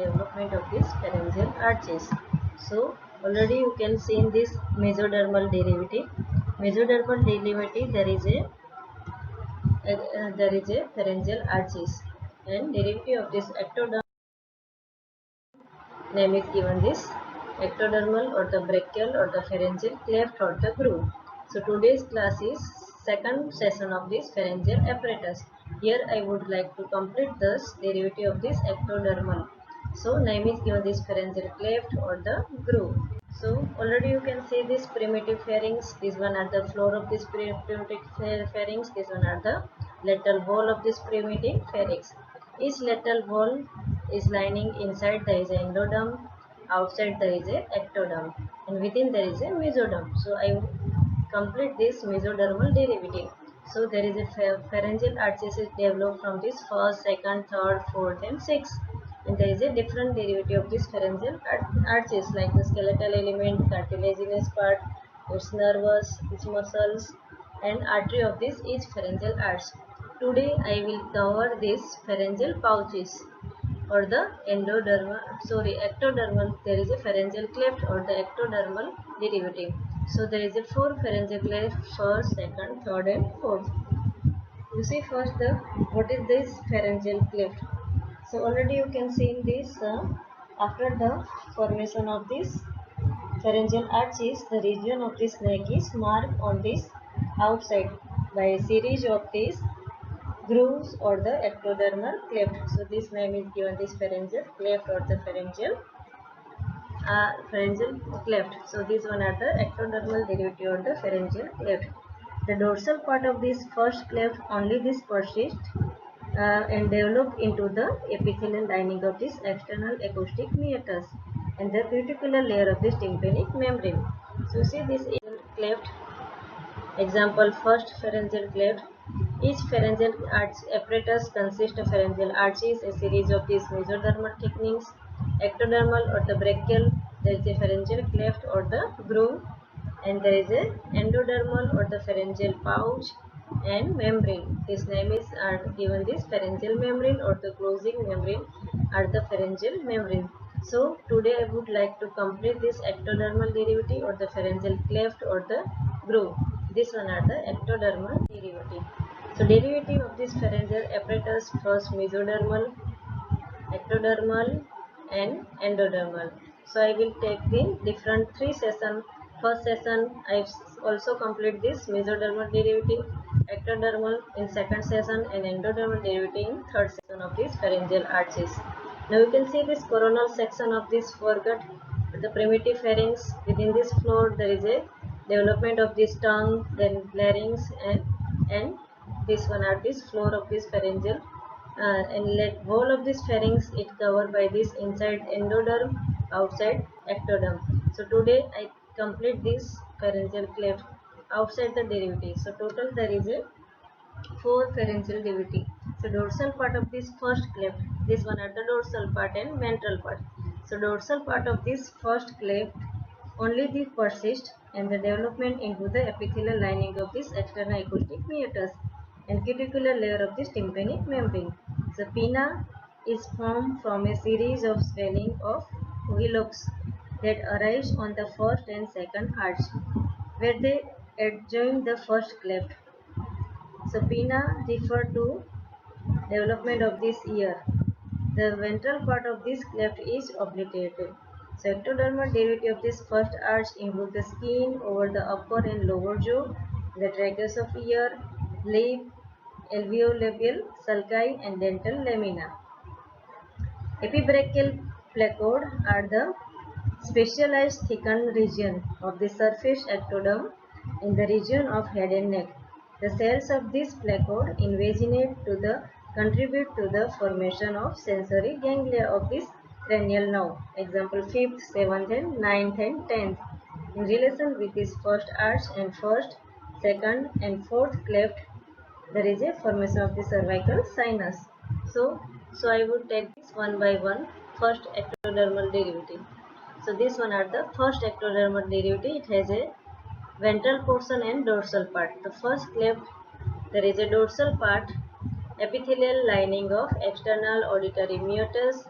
development of these pharyngeal arches. So already you can see in this mesodermal derivative. Mesodermal derivative there is a pharyngeal arches, and derivative of this ectodermal name is given this ectodermal or the brachial or the pharyngeal cleft or the groove. So today's class is second session of this pharyngeal apparatus. Here I would like to complete this derivative of this ectodermal. So name is given this pharyngeal cleft or the groove. So already you can see this primitive pharynx. This one are the floor of this primitive pharynx. This one are the lateral wall of this primitive pharynx. Each lateral wall is lining inside there is a endoderm, outside there is a ectoderm, and within there is a mesoderm. So I will complete this mesodermal derivative. So there is a pharyngeal arches is developed from this first, second, third, fourth, and sixth. And there is a different derivative of this pharyngeal arches like the skeletal element, cartilaginous part, its nervous, its muscles, and artery of this each pharyngeal arch. Today I will cover this pharyngeal pouches or the ectodermal. There is a pharyngeal cleft or the ectodermal derivative. So there is a four pharyngeal cleft: first, second, third, and fourth. You see first the what is this pharyngeal cleft? So already you can see in this after the formation of this pharyngeal arches, the region of this neck is marked on this outside by a series of these grooves or the ectodermal cleft. So this name is given this pharyngeal cleft or the pharyngeal cleft. So these one are the ectodermal derivative or the pharyngeal cleft. The dorsal part of this first cleft only this persists and develop into the epithelial lining of this external acoustic meatus and the cuticular layer of this tympanic membrane. So see this cleft. Example, first pharyngeal cleft. Each pharyngeal arch apparatus consists of pharyngeal arches, a series of these mesodermal thickenings, ectodermal or the brachial. There is a pharyngeal cleft or the groove, and there is a endodermal or the pharyngeal pouch and membrane. This name is given this pharyngeal membrane or the closing membrane are the pharyngeal membrane. So today I would like to complete this ectodermal derivative or the pharyngeal cleft or the groove. This one are the ectodermal derivative. So derivative of this pharyngeal apparatus: first mesodermal, ectodermal, and endodermal. So I will take the different three session. First session I also complete this mesodermal derivative, ectodermal in second session, and endodermal derivative in third session of this pharyngeal arches. Now you can see this coronal section of this foregut, the primitive pharynx. Within this floor there is a development of this tongue, then larynx, and this one are this floor of this pharyngeal and let wall of this pharynx it covered by this inside endoderm, outside ectoderm. So today I complete this pharyngeal cleft outside the derivative. So total there is a four pharyngeal derivative. So dorsal part of this first cleft, this one are the dorsal part and ventral part. So dorsal part of this first cleft only the persist and the development into the epithelial lining of this external acoustic meatus and cuticular layer of this tympanic membrane. The pinna is formed from a series of swelling of hillocks that arise on the first and second arch, where they adjoin the first cleft. So pinna refer to development of this ear. The ventral part of this cleft is obliterated. So ectodermal derivative of this first arch include the skin over the upper and lower jaw, the tragus of ear, lip, alveolabial sulci, and dental lamina. Epibrachial placode are the specialized thickened region of the surface ectoderm in the region of head and neck. The cells of this placode invaginate to the contribute to the formation of sensory ganglia of this cranial nerve. Example 5th, 7th, and 9th and 10th. In relation with this first arch and first, second, and fourth cleft, there is a formation of the cervical sinus. So I would take this one by one. First ectodermal derivative. So this one are the first ectodermal derivative. It has a ventral portion and dorsal part. The first cleft, there is a dorsal part, epithelial lining of external auditory meatus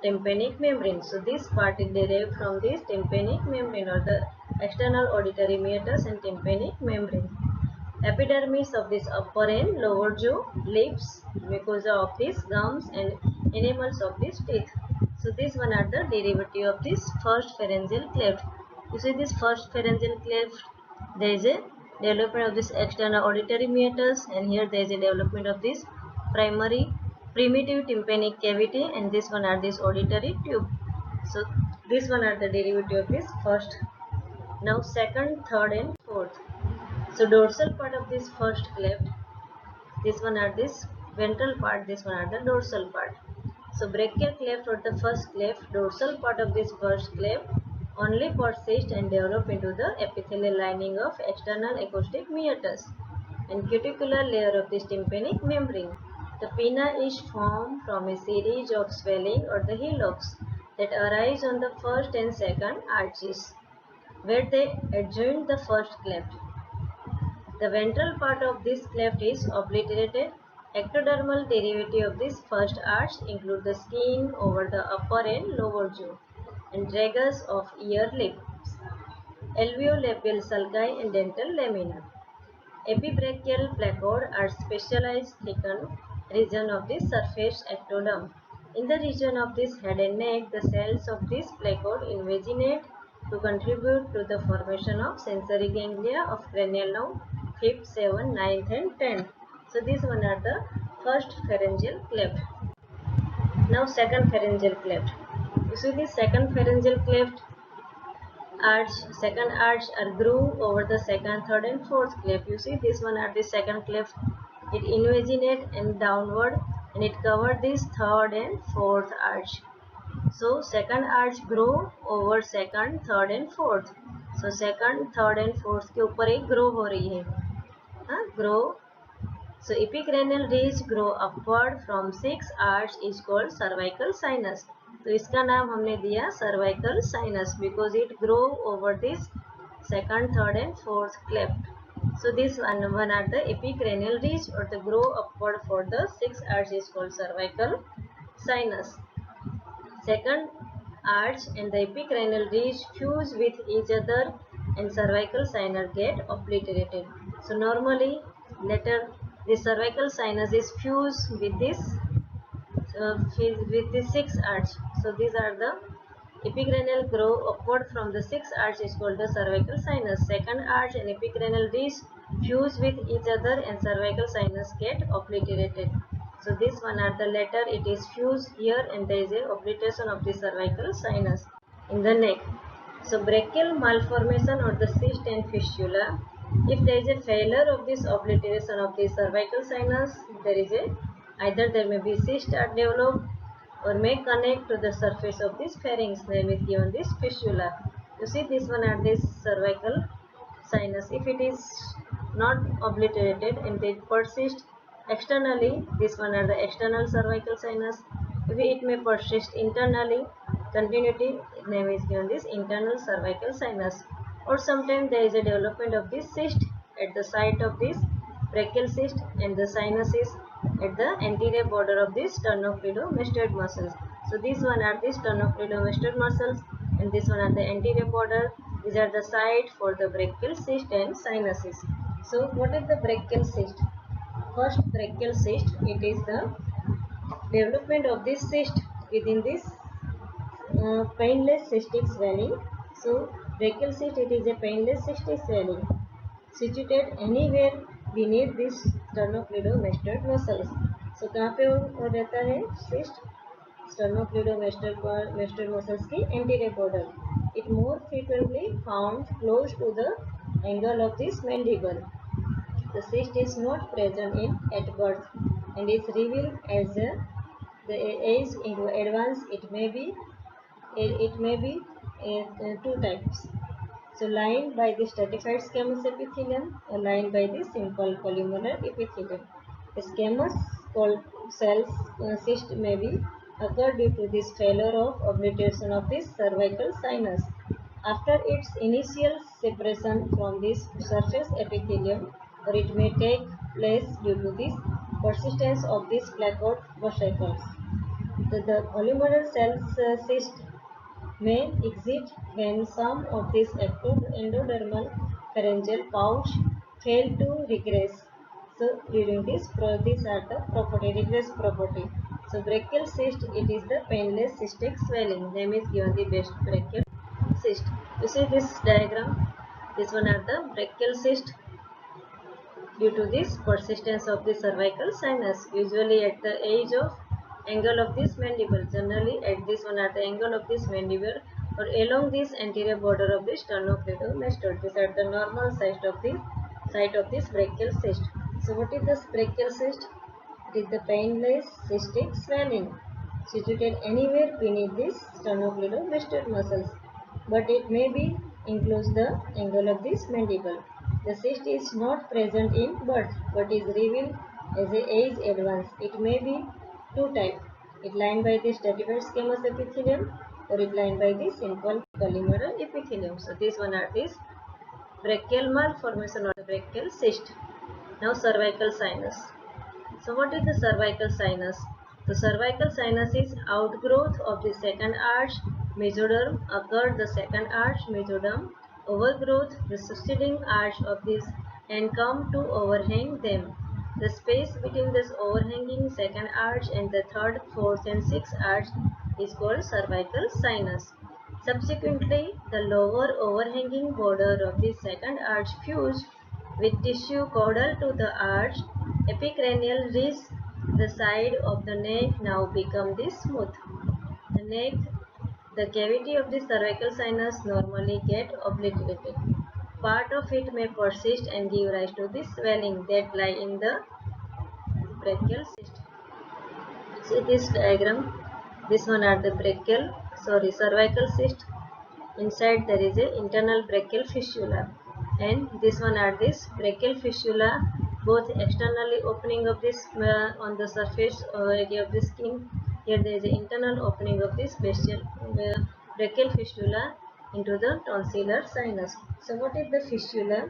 tympanic membrane. So this part is derived from this tympanic membrane or the external auditory meatus and tympanic membrane. Epidermis of this upper and lower jaw, lips, mucosa of this gums and enamels of this teeth. So these one are the derivative of this first pharyngeal cleft. You see this first pharyngeal cleft, there is a development of this external auditory meatus, and here there is a development of this primary primitive tympanic cavity, and this one are this auditory tube. So this one are the derivative of this first. Now second, third and fourth. So dorsal part of this first cleft, this one are this ventral part, this one are the dorsal part. So brachial cleft or the first cleft, dorsal part of this first cleft only persist and develop into the epithelial lining of external acoustic meatus and cuticular layer of this tympanic membrane. The pinna is formed from a series of swelling or the hillocks that arise on the first and second arches, where they adjoin the first cleft. The ventral part of this cleft is obliterated. Ectodermal derivative of this first arch include the skin over the upper and lower jaw and tragus of ear lips, alveolabial sulci and dental lamina. Epibrachial placode are specialized thickened region of the surface ectoderm. In the region of this head and neck, the cells of this placode invaginate to contribute to the formation of sensory ganglia of cranial nerve 5th, 7th, 9th and 10th. So these one are the first pharyngeal cleft. Now second pharyngeal cleft. You see the second pharyngeal cleft arch, second arch are groove over the second, third and fourth cleft. You see this one are the second cleft. It invaginate and downward and it covered this third and fourth arch. So second arch grow over second, third and fourth. So second, third and fourth के ऊपर एक grow हो रही है, हाँ grow. So epicranial ridge grow upward from sixth arch is called cervical sinus. तो इसका नाम हमने दिया cervical sinus because it grow over this second, third and fourth cleft. So this one are the epicranial ridge or the grow upward for the sixth arch is called cervical sinus. Second arch and the epicranial ridge fuse with each other and cervical sinus get obliterated. So normally later the cervical sinus is fused with this sixth arch. So these are the epicranial grow upward from the sixth arch is called the cervical sinus. Second arch and epicranial ridge fuse with each other and cervical sinus get obliterated. So this one are the latter, it is fused here and there is a obliteration of the cervical sinus in the neck. So brachial malformation or the cyst and fistula. If there is a failure of this obliteration of the cervical sinus, there is a either there may be cyst are developed or may connect to the surface of this pharynx, name is given this fistula. You see this one are this cervical sinus. If it is not obliterated and it persists externally, this one are the external cervical sinus. If it may persist internally, continuity, name is given this internal cervical sinus. Or sometimes there is a development of this cyst at the site of this brachial cyst and the sinus is at the anterior border of this sternocleidomastoid muscles. So these one are the sternocleidomastoid muscles and this one are the anterior border. These are the site for the brachial cyst and sinuses. So what is the brachial cyst? First brachial cyst, it is the development of this cyst within this painless cystic swelling. So brachial cyst, it is a painless cystic swelling situated anywhere beneath this sternocleidomastoid muscles. So कहाँ पे वो रहता है cyst? Sternocleidomastoid muscles की anterior border. It more frequently found close to the angle of this mandible. The cyst is not present at birth and is revealed as the age into advance. It may be two types. So lined by the stratified squamous epithelium or lined by the simple columnar epithelium. The squamous cells cyst may be occur due to this failure of obliteration of this cervical sinus. After its initial separation from this surface epithelium, or it may take place due to this persistence of these placode vesicles. The polymeral cells cyst may exist when some of this endodermal pharyngeal pouch fail to regress. So during these are the property, regress property. So brachial cyst, it is the painless cystic swelling. Name is given the best brachial cyst. You see this diagram. This one are the brachial cyst due to this persistence of the cervical sinus, usually at the edge of angle of this mandible, generally at this one at the angle of this mandible or along this anterior border of the sternocleidomastoid. These are the normal site of this brachial cyst. So what is this brachial cyst? It is the painless cystic swelling situated anywhere beneath this sternocleidomastoid muscles, but it may be includes the angle of this mandible. The cyst is not present in birth but is revealed as the age advance. It may be two types. It lined by the stratified squamous epithelium or it lined by the simple polymeral epithelium. So these one are this brachial malformation or the brachial cyst. Now cervical sinus. So what is the cervical sinus? The cervical sinus is outgrowth of the second arch mesoderm occurred the second arch mesoderm overgrowth the succeeding arch of this and come to overhang them. The space between this overhanging second arch and the third, fourth and sixth arch is called cervical sinus. Subsequently, the lower overhanging border of the second arch fused with tissue caudal to the arch, epicranial ridge, the side of the neck now become this smooth. The neck, the cavity of the cervical sinus normally get obliterated. Part of it may persist and give rise to the swelling that lie in the brachial cyst. See this diagram. This one are the cervical cyst. Inside there is a internal brachial fistula, and this one are this brachial fistula, both externally opening of this on the surface area of the skin. Here there is an internal opening of this brachial fistula into the tonsillar sinus. So what is the fistula?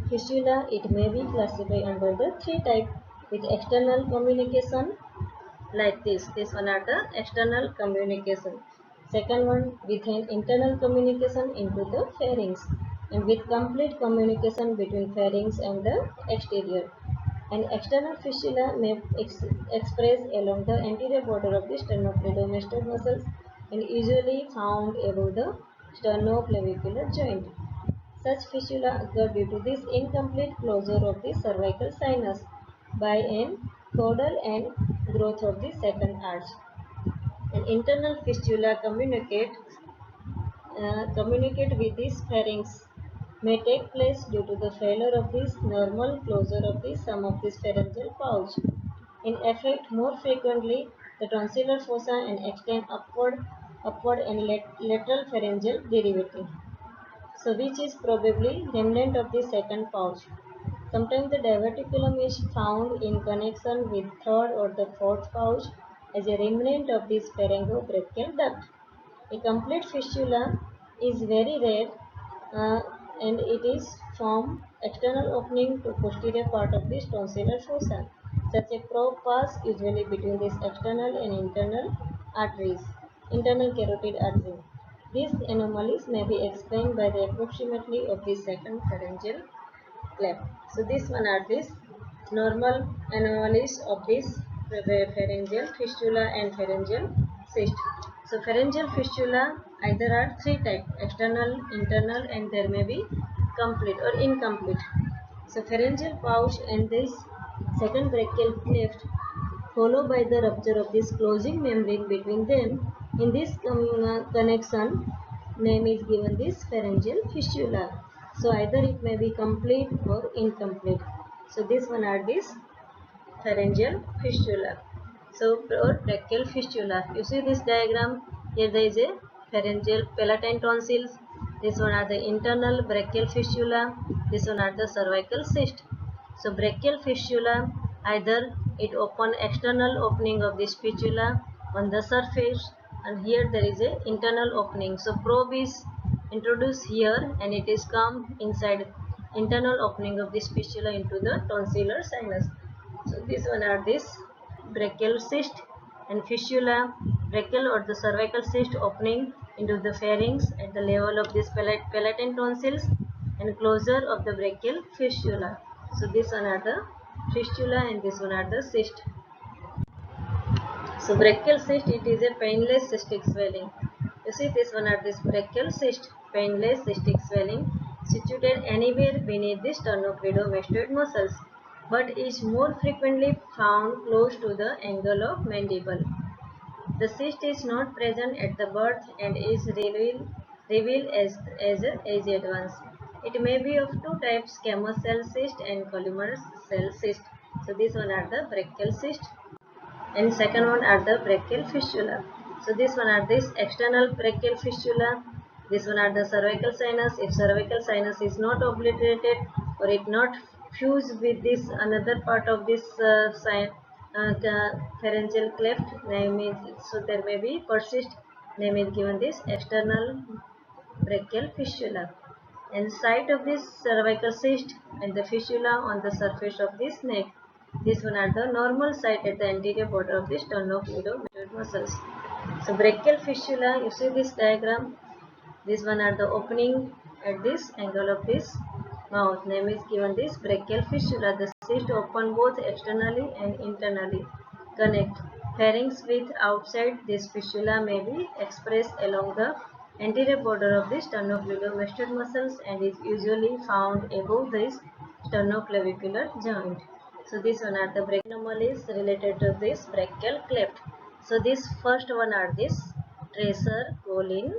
Fistula, it may be classified under the three types with external communication like this. This one are the external communication. Second one with an internal communication into the pharynx and with complete communication between pharynx and the exterior. An external fistula may express along the anterior border of the sternocleidomastoid muscles and usually found above the sternoclavicular joint. Such fistula occur due to this incomplete closure of the cervical sinus by an caudal and growth of the second arch. An internal fistula communicate with this pharynx may take place due to the failure of this normal closure of the some of this pharyngeal pouch. In effect, more frequently, the tonsillar fossa and extend upward and lateral pharyngeal derivative. So which is probably remnant of the second pouch. Sometimes the diverticulum is found in connection with third or the fourth pouch as a remnant of this pharyngobrachial duct. A complete fistula is very rare uh, and it is from external opening to posterior part of this tonsillar fossa. Such a probe pass usually between this external and internal carotid artery. These anomalies may be explained by the approximately of the second pharyngeal cleft. So this one are these normal anomalies of this pharyngeal fistula and pharyngeal cyst. So pharyngeal fistula either are three types: external, internal, and there may be complete or incomplete. So pharyngeal pouch and this second brachial cleft followed by the rupture of this closing membrane between them. In this connection, name is given this pharyngeal fistula. So either it may be complete or incomplete. So this one are this pharyngeal fistula. So or brachial fistula. You see this diagram. Here there is a pharyngeal palatine tonsils. This one are the internal brachial fistula. This one are the cervical cyst. So brachial fistula, either it open external opening of this fistula on the surface, and here there is a internal opening. So probe is introduced here and it is come inside internal opening of this fistula into the tonsillar sinus. So these one are this brachial cyst and fistula. brachial or the cervical cyst opening into the pharynx at the level of this palatine tonsils and closure of the brachial fistula. So this one are the fistula and this one are the cyst. So brachial cyst, it is a painless cystic swelling. You see this one are this brachial cyst, painless cystic swelling situated anywhere beneath the sternocleidomastoid muscles, but is more frequently found close to the angle of mandible. The cyst is not present at the birth and is revealed as age advance. It may be of two types, squamous cell cyst and columnar cell cyst. So these one are the brachial cyst and second one are the brachial fistula. So this one are this external brachial fistula. This one are the cervical sinus. If cervical sinus is not obliterated or it not fused with this another part of this pharyngeal cleft, name is, so there may be persist. Name is given this external brachial fistula. And site of this cervical cyst and the fistula on the surface of this neck. This one are the normal site at the anterior border of the sternocleidomastoid muscles. So brachial fistula, you see this diagram. This one are the opening at this angle of this mouth. Name is given this brachial fistula. The cyst open both externally and internally. Connect pharynx with outside this fistula may be expressed along the anterior border of the sternocleidomastoid muscles and is usually found above this sternoclavicular joint. So these one are the brachial anomalies related to this brachial cleft. So this first one are this Treacher-Collins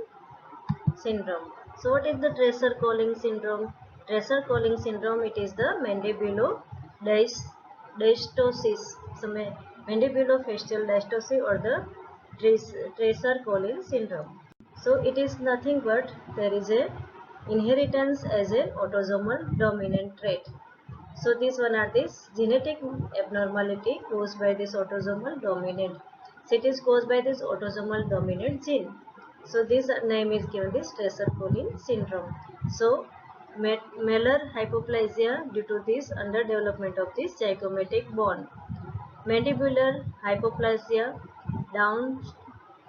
syndrome. So what is the Treacher-Collins syndrome? Treacher-Collins syndrome, it is the mandibulodystosis. So mandibulofacial dystocy or the Treacher-Collins syndrome. So it is nothing but there is a inheritance as a autosomal dominant trait. So these one are this genetic abnormality caused by this autosomal dominant. So it is caused by this autosomal dominant gene. So this name is given this Treacher-Collins syndrome. So malar hypoplasia due to this underdevelopment of this zygomatic bone. Mandibular hypoplasia, down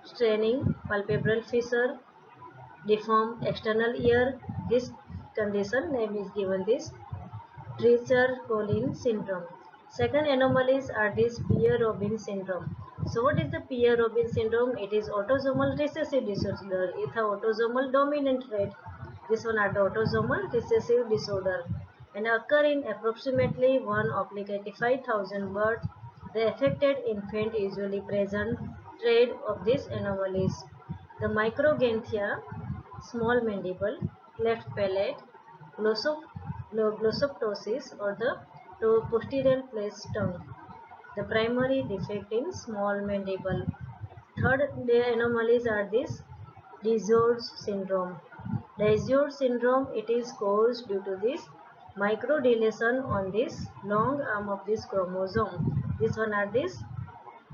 straining, palpebral fissure, deformed external ear. This condition name is given this Treacher-Collins syndrome. Second anomalies are this Pierre-Robin syndrome. So what is the Pierre-Robin syndrome? It is autosomal recessive disorder. It is autosomal dominant trait. This one are the autosomal recessive disorder and occur in approximately 1/85,000 births. The affected infant usually present trait of these anomalies. The microgenthia, small mandible, cleft palate, glossoptosis or the posterior place tongue. The primary defect in small mandible. Third anomalies are this Dizor's syndrome. Dizor's syndrome, it is caused due to this microdeletion on this long arm of this chromosome. This one are this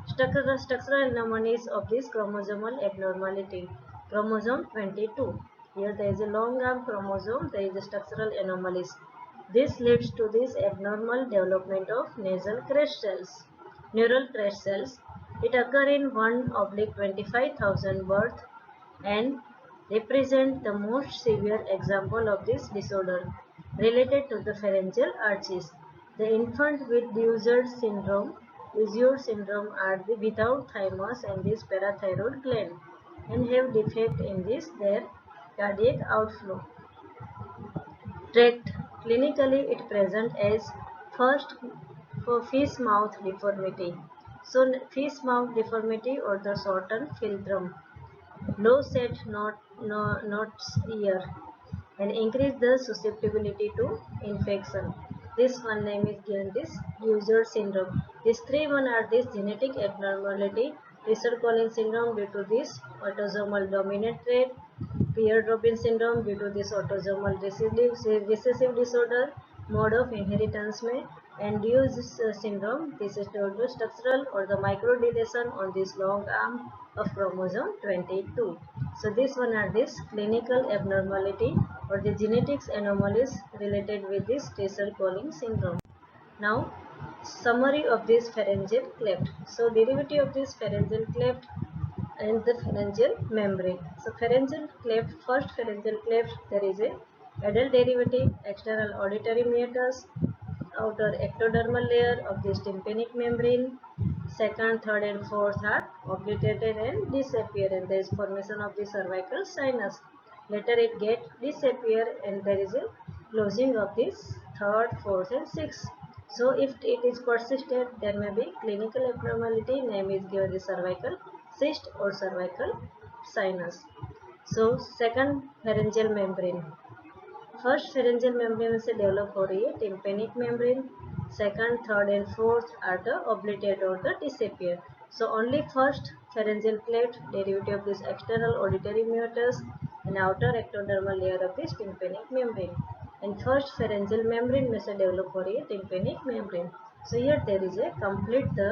structural anomalies of this chromosomal abnormality. Chromosome 22. Here there is a long arm chromosome, there is a structural anomalies. This leads to this abnormal development of nasal crest cells, neural crest cells. It occur in 1/25,000 birth and represent the most severe example of this disorder related to the pharyngeal arches. The infant with Dizor syndrome are without thymus and this parathyroid gland and have defect in this their cardiac outflow tract. Clinically, it present as first for fish mouth deformity. So fish mouth deformity or the shortened philtrum, low set knots ear and increase the susceptibility to infection. This one name is given this user syndrome. These three one are this genetic abnormality, Treacher-Collins syndrome due to this autosomal dominant trait, Pierre-Robin syndrome due to this autosomal recessive disorder, mode of inheritance में, and Dewey's syndrome, this is due to structural or the microdeletion on this long arm of chromosome 22. So this one are this clinical abnormality or the genetics anomalies related with this Treacher-Collins syndrome. Now summary of this pharyngeal cleft. So derivative of this pharyngeal cleft and the pharyngeal membrane. So pharyngeal cleft, first pharyngeal cleft, there is a adult derivative, external auditory meatus, outer ectodermal layer of this tympanic membrane. Second, third and fourth are obliterated and disappear, and there is formation of the cervical sinus. Later it get disappear and there is a closing of this third, fourth and sixth. So if it is persistent, there may be clinical abnormality, name is given the cervical cyst or cervical sinus. So second, pharyngeal membrane. First pharyngeal membrane से develop हो रही है tympanic membrane. Second, third and fourth are the obliterate or the disappear. So only first pharyngeal cleft, derivative of this external auditory meatus and outer ectodermal layer of this tympanic membrane. And first pharyngeal membrane में से develop हो रही है tympanic membrane. So here there is a complete the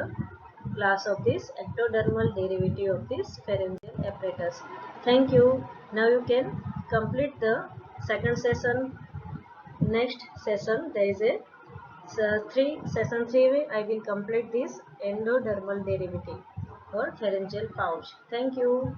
class of this ectodermal derivative of this pharyngeal apparatus. Thank you. Now you can complete the second session. Next session there is a session 3 I will complete this endodermal derivative or pharyngeal pouch. Thank you.